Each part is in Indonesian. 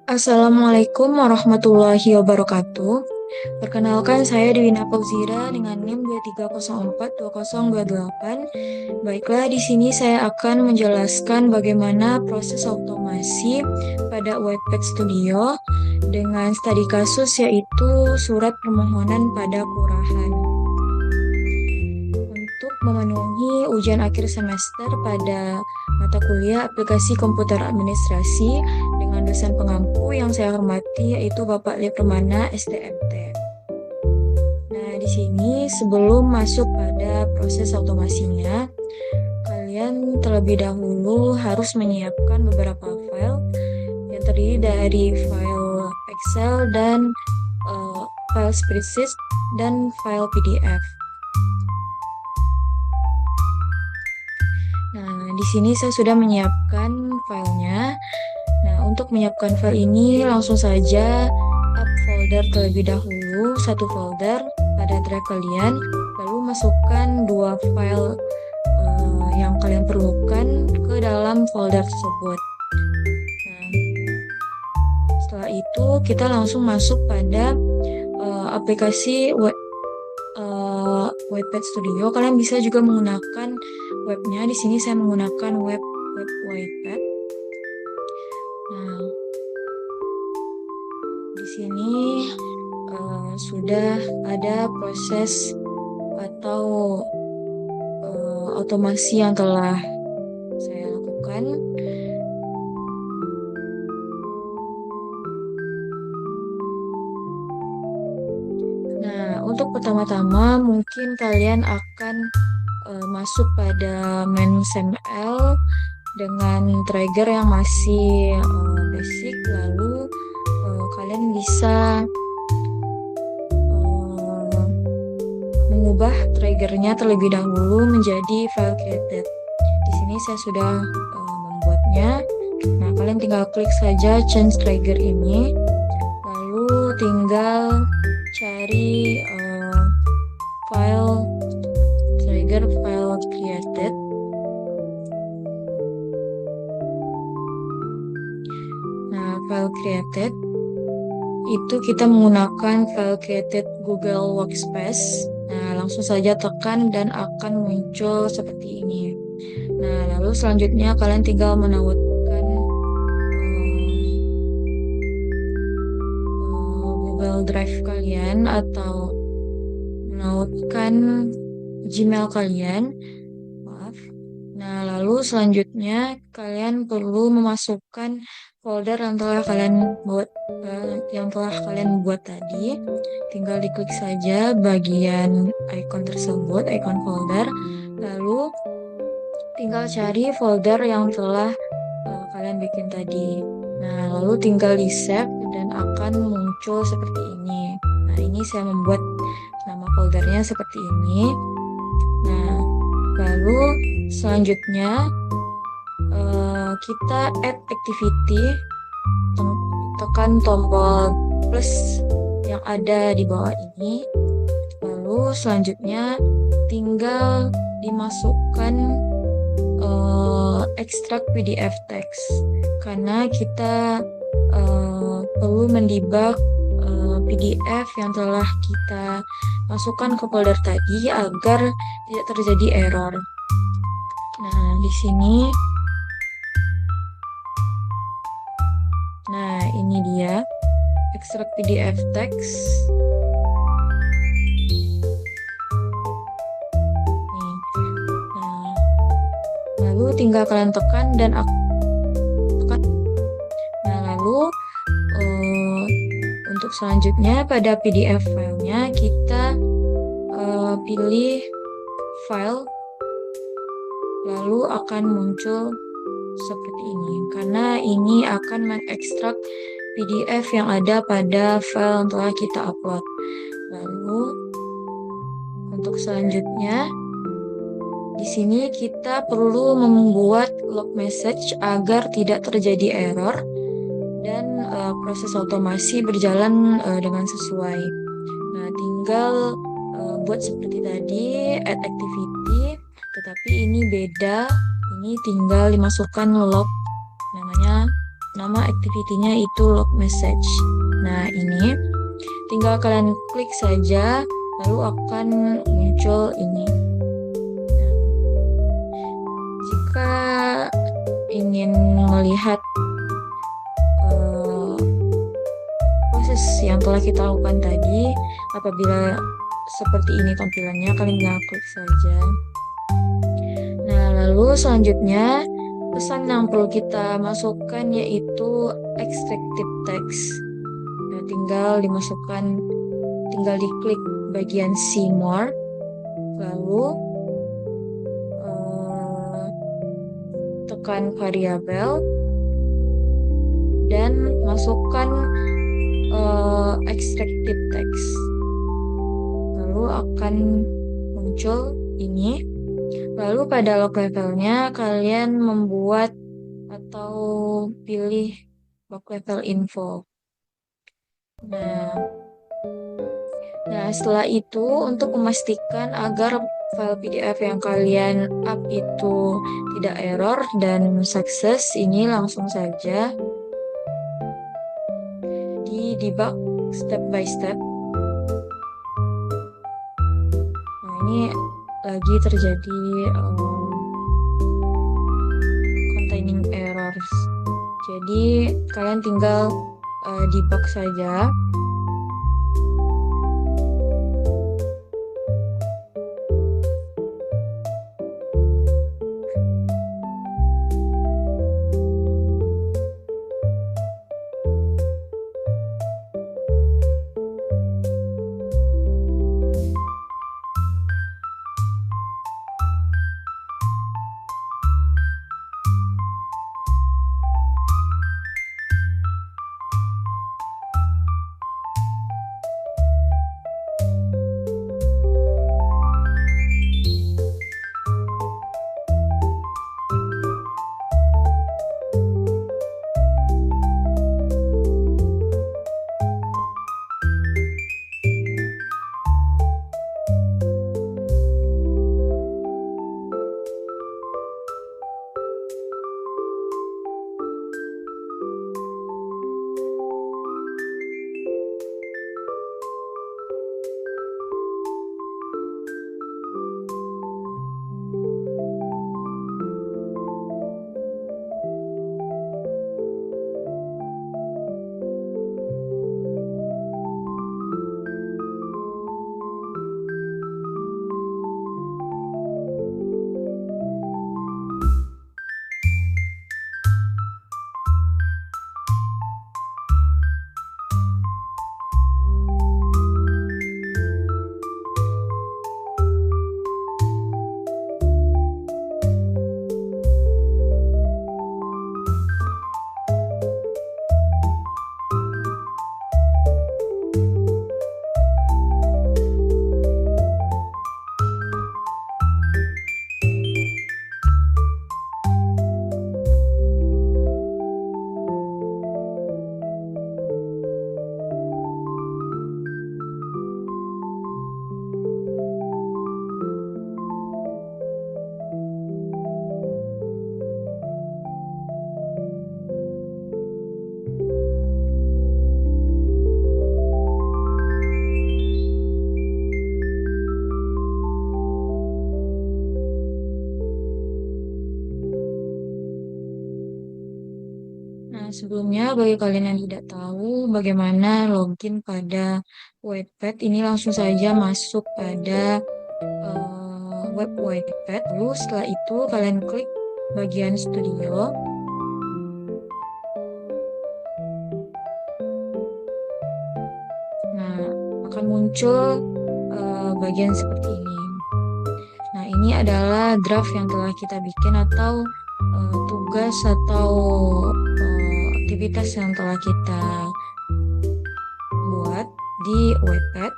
Assalamualaikum warahmatullahi wabarakatuh. Perkenalkan saya Dwina Fauzira dengan NIM 23042028. Baiklah, di sini saya akan menjelaskan bagaimana proses otomasi pada Wattpad Studio dengan studi kasus yaitu surat permohonan pada kelurahan. Untuk memenuhi ujian akhir semester pada mata kuliah aplikasi komputer administrasi dengan dosen pengampu yang saya hormati yaitu Bapak Lia Permana STMT. Nah, di sini sebelum masuk pada proses otomasinya, kalian terlebih dahulu harus menyiapkan beberapa file yang terdiri dari file Excel dan file spreadsheet dan file PDF. Nah, di sini saya sudah menyiapkan filenya. Nah, untuk menyiapkan file ini langsung saja up folder terlebih dahulu, satu folder pada drive kalian, lalu masukkan dua file yang kalian perlukan ke dalam folder tersebut. Nah, setelah itu kita langsung masuk pada aplikasi Wattpad Studio. Kalian bisa juga menggunakan webnya. Di sini saya menggunakan web Wattpad. Nah, di sini sudah ada proses atau otomasi yang telah saya lakukan. Nah, untuk pertama-tama mungkin kalian akan masuk pada menu SML dengan trigger yang masih basic, lalu kalian bisa mengubah triggernya terlebih dahulu menjadi file created. Di sini saya sudah membuatnya. Nah, kalian tinggal klik saja change trigger ini, lalu tinggal cari file trigger file created. Nah, file created itu kita menggunakan file created Google Workspace. Nah, langsung saja tekan dan akan muncul seperti ini. Nah, lalu selanjutnya kalian tinggal menautkan Google Drive kalian atau menautkan Gmail kalian. Maaf. Nah, lalu selanjutnya kalian perlu memasukkan folder yang telah kalian buat tadi. Tinggal diklik saja bagian icon tersebut, icon folder, lalu tinggal cari folder yang telah kalian bikin tadi. Nah, lalu tinggal di save dan akan muncul seperti ini. Nah, ini saya membuat nama foldernya seperti ini. Nah, lalu selanjutnya kita add activity, tekan tombol plus yang ada di bawah ini. Lalu selanjutnya tinggal dimasukkan extract PDF text karena kita perlu mendebug PDF yang telah kita masukkan ke folder tadi agar tidak terjadi error. Nah, di sini, nah ini dia extract PDF text. Nih. Nah, lalu tinggal kalian tekan dan tekan. Nah, lalu untuk selanjutnya pada PDF filenya kita pilih file, lalu akan muncul seperti ini karena ini akan mengekstrak PDF yang ada pada file yang telah kita upload. Lalu untuk selanjutnya di sini kita perlu membuat log message agar tidak terjadi error dan proses otomasi berjalan dengan sesuai. Nah, tinggal buat seperti tadi, add activity, tetapi ini beda. Ini tinggal dimasukkan log, namanya nama activity-nya itu log message. Nah, ini tinggal kalian klik saja, lalu akan muncul ini. Nah, jika ingin melihat proses yang telah kita lakukan tadi, apabila seperti ini tampilannya, kalian tinggal klik saja. Nah, lalu selanjutnya pesan yang perlu kita masukkan yaitu extracted text. Nah, tinggal diklik bagian see more, lalu tekan variabel dan masukkan extracted text. Lalu akan muncul ini. Lalu pada log levelnya kalian membuat atau pilih log level info. Nah, setelah itu untuk memastikan agar file PDF yang kalian up itu tidak error dan sukses, ini langsung saja di debug step by step. Nah, ini lagi terjadi containing errors. Jadi kalian tinggal debug saja. Nah, sebelumnya bagi kalian yang tidak tahu bagaimana login pada Wattpad, ini langsung saja masuk pada web Wattpad. Lalu setelah itu kalian klik bagian studio. Nah, akan muncul bagian seperti ini. Nah, ini adalah draft yang telah kita bikin atau tugas atau aktivitas yang telah kita buat di Wattpad.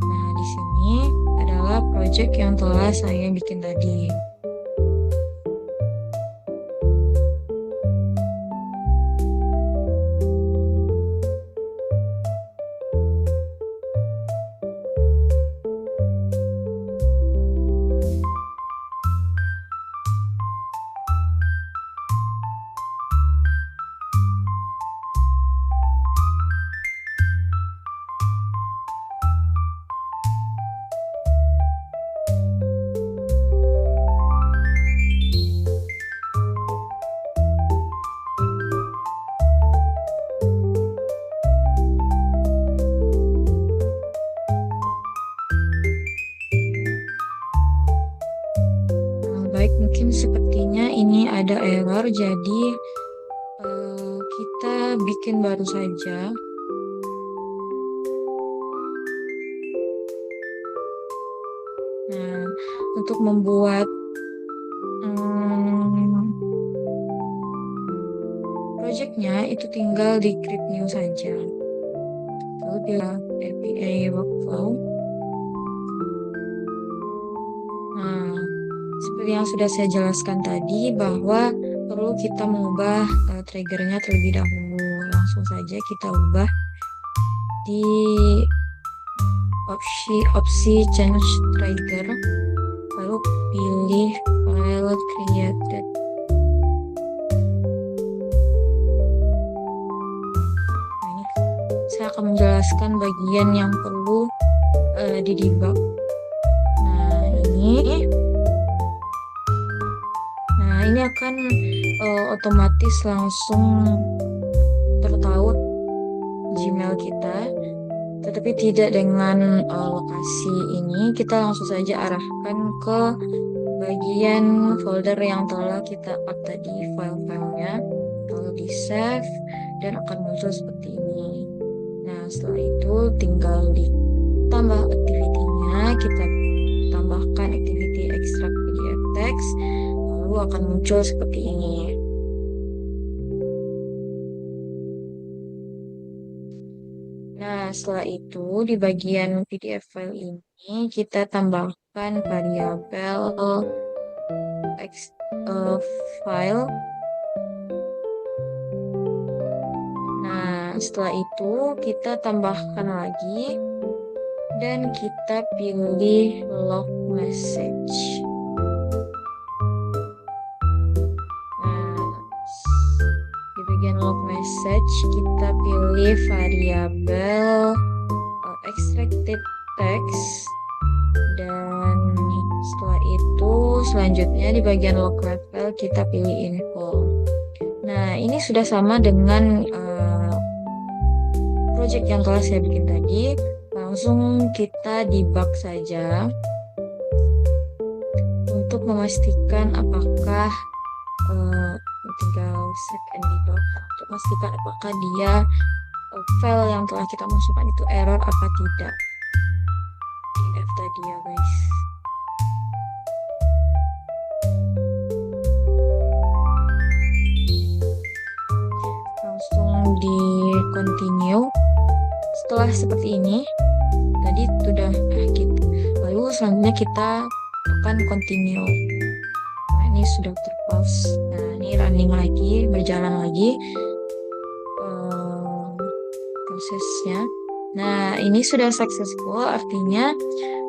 Nah, di sini adalah project yang telah saya bikin tadi. ada error, jadi kita bikin baru saja. Nah, untuk membuat projectnya itu tinggal di create new saja. Lalu pilih API workflow. Nah, seperti yang sudah saya jelaskan tadi bahwa perlu kita mengubah triggernya terlebih dahulu. Langsung saja kita ubah di opsi change trigger, lalu pilih file created. Nah, ini saya akan menjelaskan bagian yang perlu di debug. Nah ini akan otomatis langsung tertaut Gmail kita, tetapi tidak dengan lokasi ini. Kita langsung saja arahkan ke bagian folder yang telah kita up tadi, file-filenya, lalu di save dan akan muncul seperti ini. Nah setelah itu tinggal ditambah activity-nya, kita tambahkan activity extract PDF text, lalu akan muncul seperti ini. Nah, setelah itu di bagian PDF file ini kita tambahkan variabel file. Nah, setelah itu kita tambahkan lagi dan kita pilih log message. Di bagian log message kita pilih variabel extracted text, dan setelah itu selanjutnya di bagian log level kita pilih info. Nah ini sudah sama dengan project yang telah saya bikin tadi. Langsung kita debug saja untuk memastikan apakah tinggal save and debug untuk memastikan apakah dia file yang telah kita masukkan itu error apa tidak. PDF tadi ya guys. Langsung di continue. Setelah seperti ini tadi sudah gitu. Lalu selanjutnya kita akan continue. Nah ini sudah terpause. Nah ini running lagi, berjalan lagi prosesnya. Nah ini sudah successful, artinya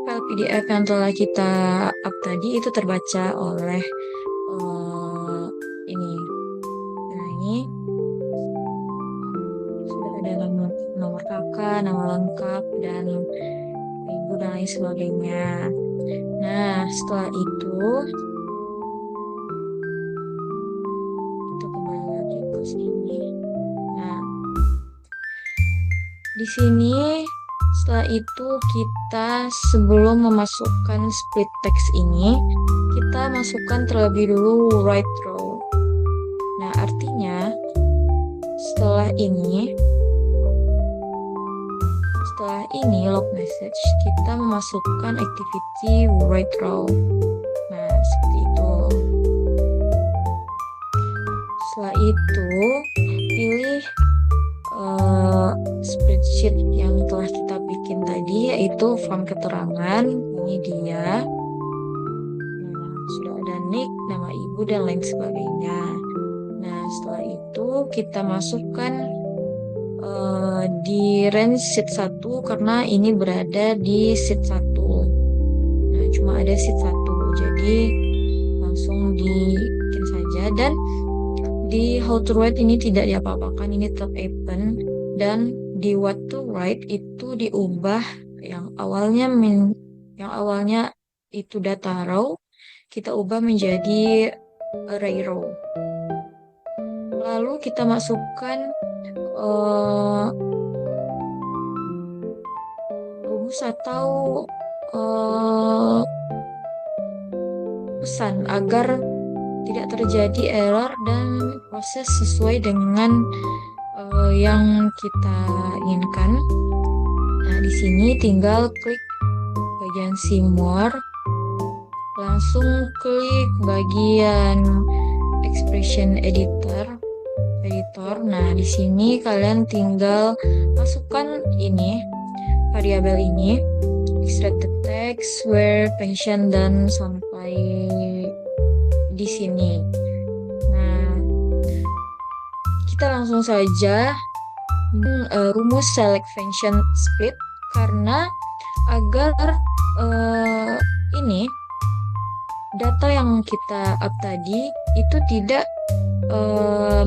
file PDF yang telah kita up tadi itu terbaca oleh ini. Nah ini sudah ada nomor kakak, nama lengkap, dan ibu dan lain sebagainya. Nah setelah itu kita kembali lagi ke sini. Nah di sini setelah itu kita sebelum memasukkan split text ini kita masukkan terlebih dulu right row. Nah artinya setelah ini log message kita memasukkan activity right row. Nah seperti itu. Setelah itu pilih spreadsheet yang telah kita bikin tadi, yaitu form keterangan. Ini dia. Nah, sudah ada nick, nama ibu, dan lain sebagainya. Nah setelah itu kita masukkan di range sheet 1 karena ini berada di sheet 1. Nah cuma ada sheet 1, jadi langsung dibikin saja. Dan di how to write ini tidak diapa-apakan, ini tetap open. Dan di what to write itu diubah, yang awalnya itu data row kita ubah menjadi array row. Lalu kita masukkan rumus atau pesan agar tidak terjadi error dan proses sesuai dengan yang kita inginkan. Nah, di sini tinggal klik bagian see more, langsung klik bagian expression editor. Nah, di sini kalian tinggal masukkan ini, variabel ini, extract the text, where, function, dan sampai di sini. Nah, kita langsung saja rumus select function split, karena agar ini data yang kita up tadi itu tidak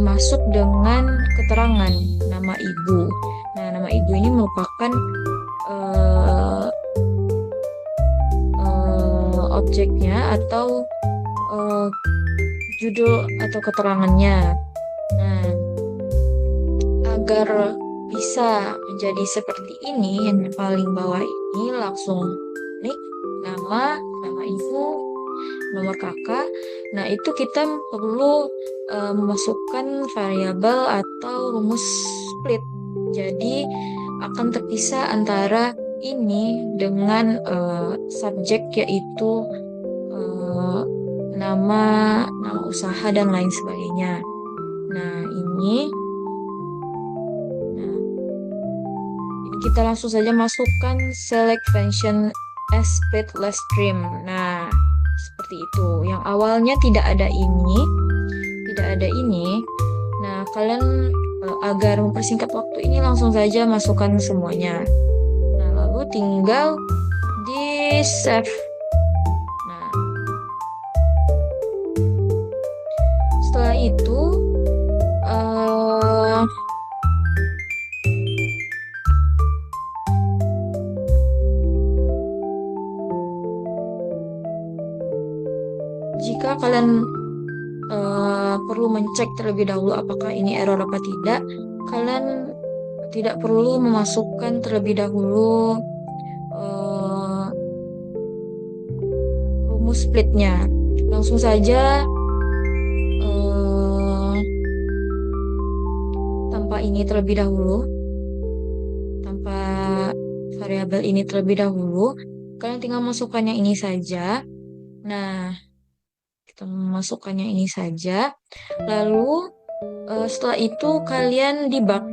masuk dengan keterangan nama ibu. Nah, nama ibu ini merupakan objeknya atau judul atau keterangannya. Nah, agar bisa menjadi seperti ini, yang paling bawah ini langsung klik nama ibu, nomor kakak. Nah, itu kita perlu memasukkan variabel atau rumus split. Jadi akan terpisah antara ini dengan subjek, yaitu nama usaha dan lain sebagainya. Nah, ini kita langsung saja masukkan select function as split last stream. Nah, seperti itu. Yang awalnya tidak ada ini. Nah, kalian agar mempersingkat waktu ini langsung saja masukkan semuanya. Nah, lalu tinggal di save. Nah, setelah itu jika kalian perlu mencek terlebih dahulu apakah ini error apa tidak, kalian tidak perlu memasukkan terlebih dahulu rumus splitnya. Langsung saja tanpa ini terlebih dahulu, tanpa variabel ini terlebih dahulu, kalian tinggal masukkan yang ini saja. Nah, kita memasukkannya ini saja. Lalu setelah itu kalian debug.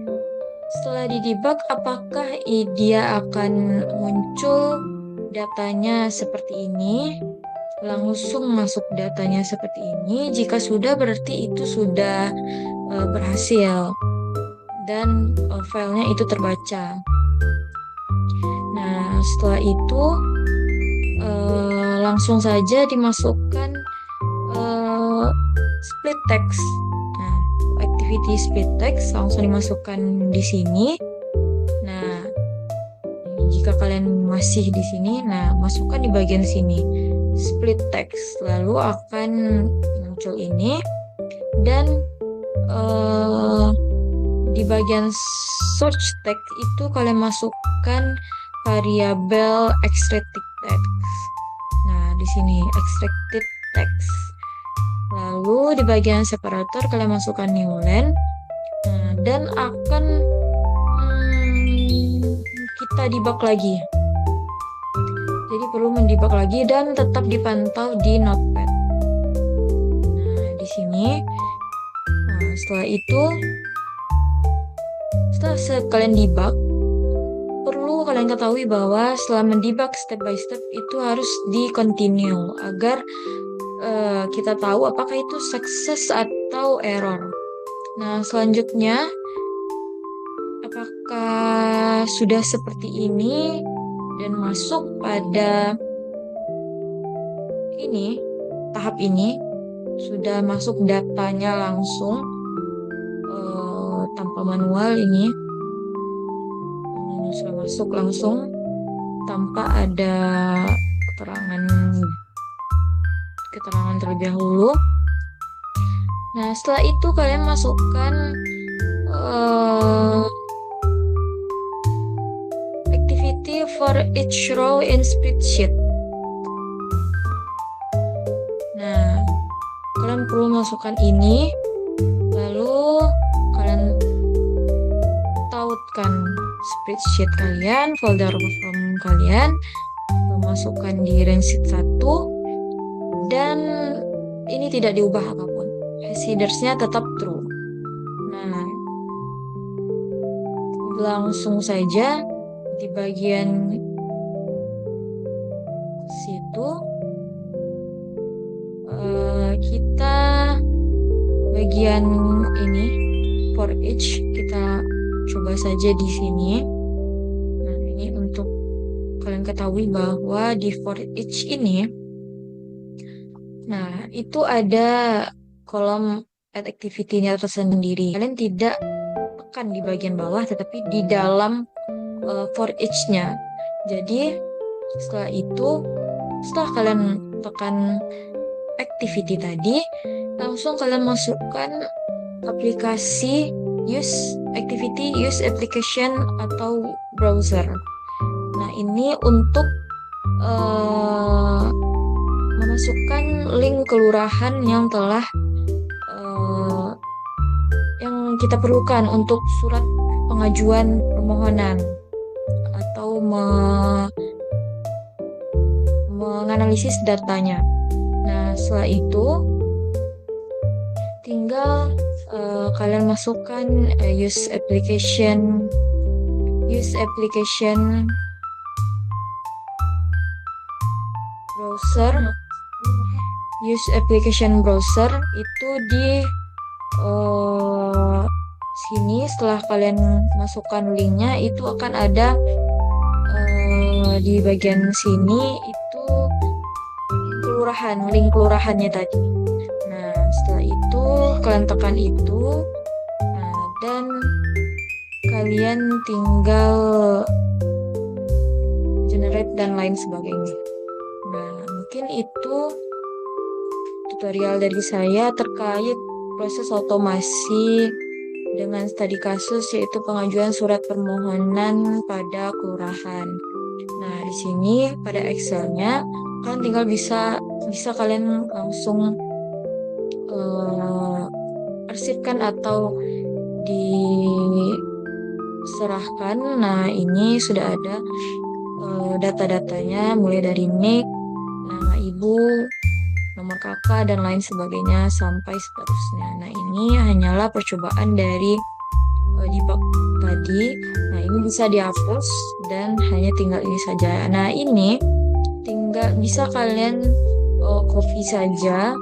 Setelah di-debug, apakah dia akan muncul datanya seperti ini? Langsung masuk datanya seperti ini. Jika sudah, berarti itu sudah berhasil dan filenya itu terbaca. Nah, setelah itu langsung saja dimasukkan split text. Nah, activity split text langsung dimasukkan di sini. Nah, jika kalian masih di sini, nah masukkan di bagian sini split text, lalu akan muncul ini. Dan di bagian search text itu kalian masukkan variabel extracted text. Nah, di sini extracted text. Lalu di bagian separator kalian masukkan new line. Nah, dan akan kita debug lagi. Jadi perlu mendebug lagi dan tetap dipantau di notepad. Nah, di sini. Nah, setelah itu, setelah kalian debug, perlu kalian ketahui bahwa setelah mendebug step by step itu harus di continue agar kita tahu apakah itu sukses atau error. Nah, selanjutnya apakah sudah seperti ini dan masuk pada ini, tahap ini sudah masuk datanya langsung tanpa manual, ini sudah masuk langsung tanpa ada keterangan terlebih dahulu. Nah, setelah itu kalian masukkan activity for each row in spreadsheet. Nah, kalian perlu perlu masukkan ini, lalu kalian tautkan spreadsheet kalian, folder form kalian, masukkan di range 1, dan ini tidak diubah apapun. Headersnya tetap true. Nah, langsung saja di bagian situ kita bagian ini for each kita coba saja di sini. Nah, ini untuk kalian ketahui bahwa di for each ini, nah itu ada kolom add activity-nya tersendiri. Kalian tidak tekan di bagian bawah, tetapi di dalam for each-nya. Jadi setelah itu, setelah kalian tekan activity tadi, langsung kalian masukkan aplikasi use application atau browser. Nah, ini untuk memasukkan link kelurahan yang telah yang kita perlukan untuk surat pengajuan permohonan atau menganalisis datanya. Nah, setelah itu tinggal kalian masukkan use application browser itu di sini. Setelah kalian masukkan linknya, itu akan ada di bagian sini itu link kelurahannya tadi. Nah, setelah itu kalian tekan itu, dan kalian tinggal generate dan lain sebagainya. Nah, mungkin itu tutorial dari saya terkait proses otomasi dengan studi kasus, yaitu pengajuan surat permohonan pada kelurahan. Nah, di sini pada Excel-nya kalian tinggal bisa kalian langsung arsipkan atau diserahkan. Nah, ini sudah ada data-datanya, mulai dari NIK, nama ibu, nomor kakak, dan lain sebagainya sampai seterusnya. Nah, ini hanyalah percobaan dari debug tadi. Nah, ini bisa dihapus dan hanya tinggal ini saja. Nah, ini tinggal bisa kalian copy saja,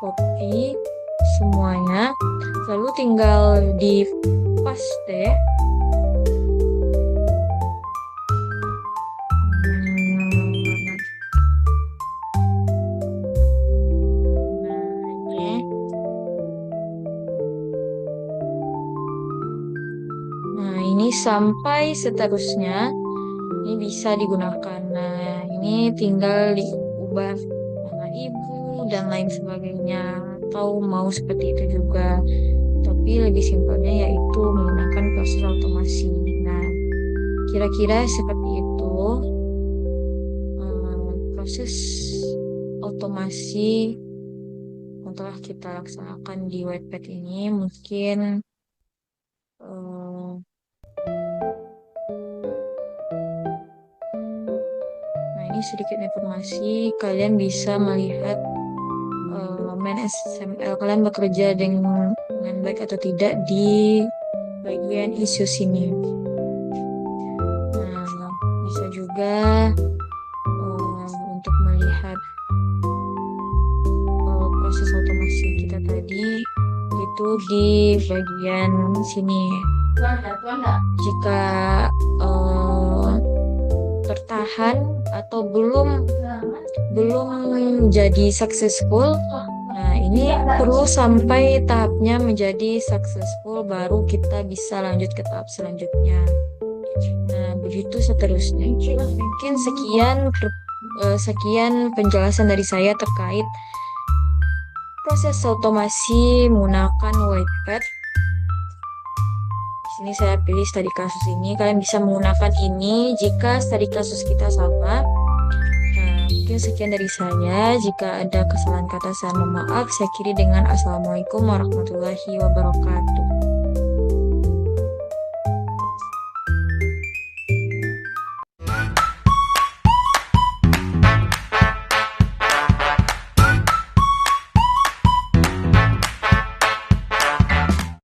copy semuanya, lalu tinggal di paste. Sampai seterusnya ini bisa digunakan. Nah, ini tinggal diubah nama ibu dan lain sebagainya, atau mau seperti itu juga, tapi lebih simpelnya yaitu menggunakan proses otomasi. Nah, kira-kira seperti itu proses otomasi yang telah kita laksanakan di Wattpad ini. Mungkin sedikit informasi, kalian bisa melihat main XML kalian bekerja dengan baik atau tidak di bagian isu sini. Nah, bisa juga untuk melihat proses otomasi kita tadi itu di bagian sini. Jika tertahan atau belum menjadi successful, nah ini perlu sampai tahapnya menjadi successful baru kita bisa lanjut ke tahap selanjutnya. Nah, begitu seterusnya. Mungkin sekian penjelasan dari saya terkait proses otomasi menggunakan Wattpad. Ini saya pilih studi kasus ini. Kalian bisa menggunakan ini jika studi kasus kita sama. Nah, Mungkin sekian dari saya. Jika ada kesalahan kata, saya mohon maaf. Saya akhiri dengan Assalamualaikum warahmatullahi wabarakatuh.